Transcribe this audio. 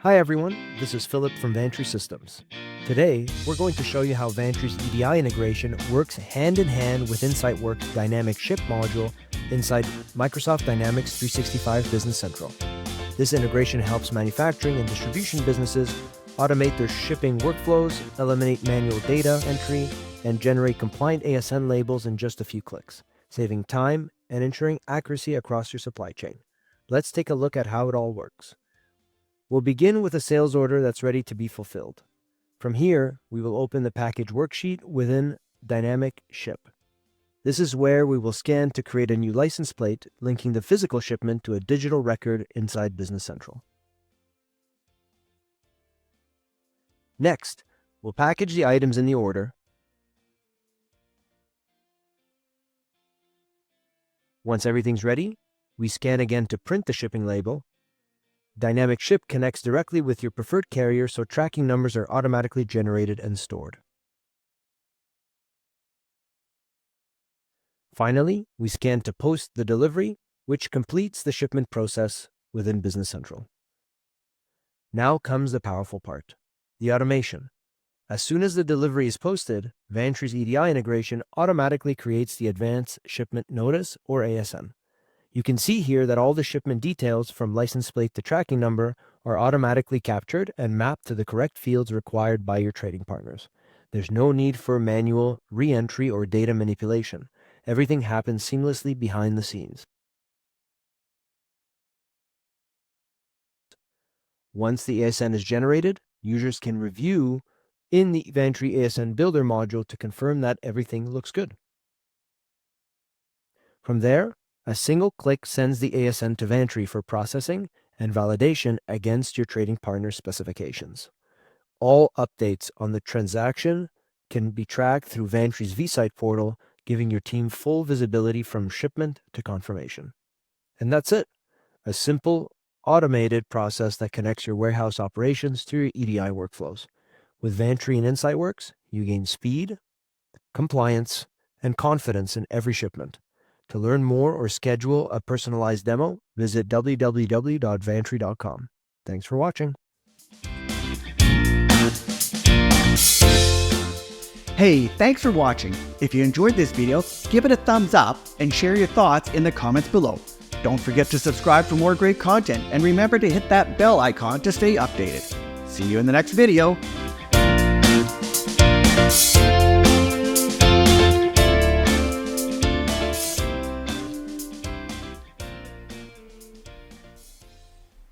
Hi everyone, this is Philip from Vantree Systems. Today, we're going to show you how Vantree's EDI integration works hand in hand with InsightWorks Dynamic Ship module inside Microsoft Dynamics 365 Business Central. This integration helps manufacturing and distribution businesses automate their shipping workflows, eliminate manual data entry, and generate compliant ASN labels in just a few clicks, saving time and ensuring accuracy across your supply chain. Let's take a look at how it all works. We'll begin with a sales order that's ready to be fulfilled. From here, we will open the package worksheet within Dynamic Ship. This is where we will scan to create a new license plate, linking the physical shipment to a digital record inside Business Central. Next, we'll package the items in the order. Once everything's ready, we scan again to print the shipping label. Dynamic Ship connects directly with your preferred carrier, so tracking numbers are automatically generated and stored. Finally, we scan to post the delivery, which completes the shipment process within Business Central. Now comes the powerful part, the automation. As soon as the delivery is posted, Vantree's EDI integration automatically creates the Advance Shipment Notice, or ASN. You can see here that all the shipment details from license plate to tracking number are automatically captured and mapped to the correct fields required by your trading partners. There's no need for manual re-entry or data manipulation. Everything happens seamlessly behind the scenes. Once the ASN is generated, users can review in the Vantree ASN Builder module to confirm that everything looks good. From there, a single click sends the ASN to Vantree for processing and validation against your trading partner's specifications. All updates on the transaction can be tracked through Vantree's vSite portal, giving your team full visibility from shipment to confirmation. And that's it. A simple, automated process that connects your warehouse operations to your EDI workflows. With Vantree and InsightWorks, you gain speed, compliance, and confidence in every shipment. To learn more or schedule a personalized demo, visit www.vantree.com. Thanks for watching. Hey, thanks for watching. If you enjoyed this video, give it a thumbs up and share your thoughts in the comments below. Don't forget to subscribe for more great content and remember to hit that bell icon to stay updated. See you in the next video.